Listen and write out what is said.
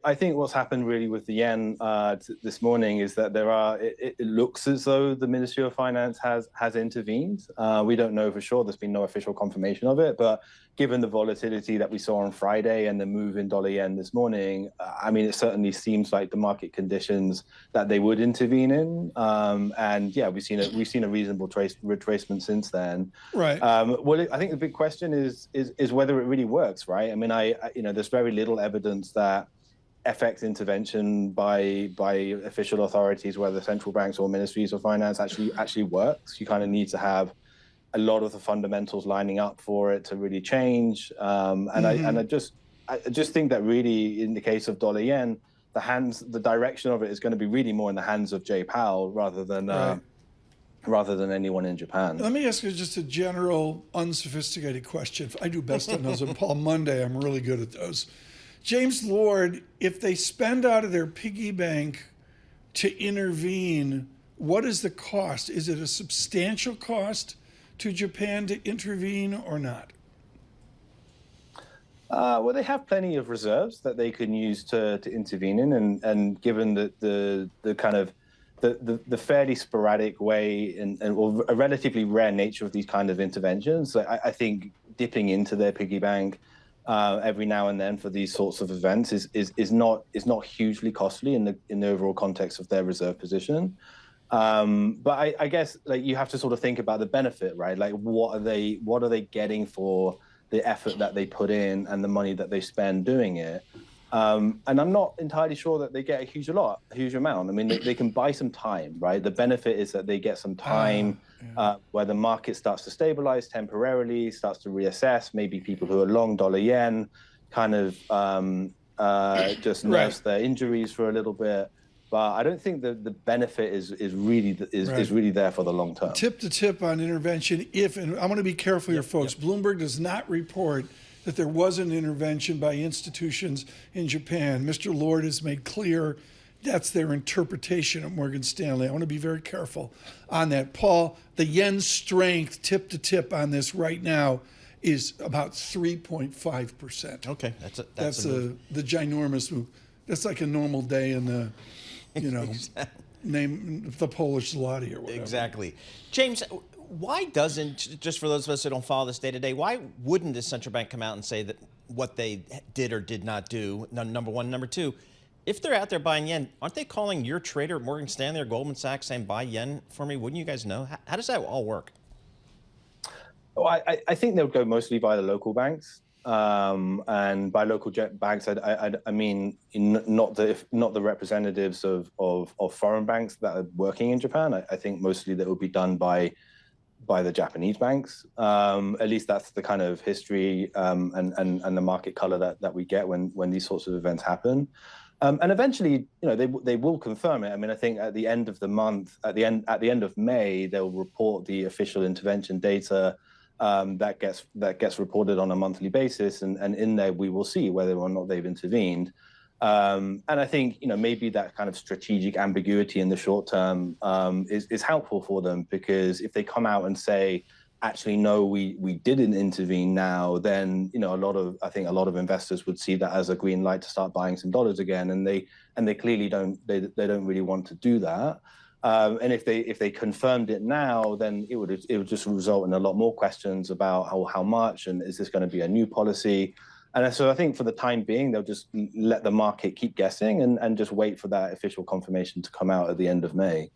I think what's happened really with the yen this morning is that it looks as though the Ministry of Finance has intervened. We don't know for sure. There's been no official confirmation of it, but given the volatility that we saw on Friday and the move in dollar yen this morning, I mean, it certainly seems like the market conditions that they would intervene in. And yeah, we've seen a reasonable retracement since then. Right. Well, I think the big question is whether it really works, right? I mean, there's very little evidence that FX intervention by official authorities, whether central banks or ministries of finance, actually works. You kind of need to have a lot of the fundamentals lining up for it to really change. I just think that really, in the case of dollar yen, the direction of it is going to be really more in the hands of Jay Powell rather than anyone in Japan. Let me ask you just a general, unsophisticated question. I do best on those on Palm Monday. I'm really good at those. James Lord, if they spend out of their piggy bank to intervene, what is the cost? Is it a substantial cost to Japan to intervene or not? Well, they have plenty of reserves that they can use to intervene in, and given that the kind of the fairly sporadic way and a relatively rare nature of these kind of interventions, I think dipping into their piggy bank every now and then for these sorts of events is not hugely costly in the overall context of their reserve position. But I guess like you have to sort of think about the benefit, right? Like what are they getting for the effort that they put in and the money that they spend doing it? And I'm not entirely sure that they get a huge amount. I mean, they can buy some time, right? The benefit is that they get some time where the market starts to stabilize temporarily, starts to reassess. Maybe people who are long dollar yen kind of just nurse their injuries for a little bit. But I don't think the benefit is really there for the long term. Tip to tip on intervention. And I'm going to be careful here, folks. Bloomberg does not report that there was an intervention by institutions in Japan. Mr. Lord has made clear that's their interpretation of Morgan Stanley. I want to be very careful on that. Paul, the yen strength tip to tip on this right now is about 3.5%. Okay, that's the ginormous move. That's like a normal day in the, name the Polish zloty or whatever. Exactly. James, why doesn't, just for those of us who don't follow this day to day, why wouldn't the central bank come out and say that what they did or did not do, number one? Number two, if they're out there buying yen, aren't they calling your trader at Morgan Stanley or Goldman Sachs saying, buy yen for me? Wouldn't you guys know? How does that all work? Well, I think they'll go mostly by the local banks. And by local banks, I mean not the representatives of foreign banks that are working in Japan. I think mostly that would be done by the Japanese banks. At least that's the kind of history and the market color that we get when these sorts of events happen. And eventually, they will confirm it. I mean, I think at the end of the month, at the end of May, they'll report the official intervention data that gets reported on a monthly basis, and in there we will see whether or not they've intervened. And I think maybe that kind of strategic ambiguity in the short term is helpful for them, because if they come out and say, actually no, we didn't intervene now, then a lot of investors would see that as a green light to start buying some dollars again, and they clearly don't really want to do that. And if they confirmed it now, then it would just result in a lot more questions about how much, and is this going to be a new policy? And so I think for the time being, they'll just let the market keep guessing and just wait for that official confirmation to come out at the end of May.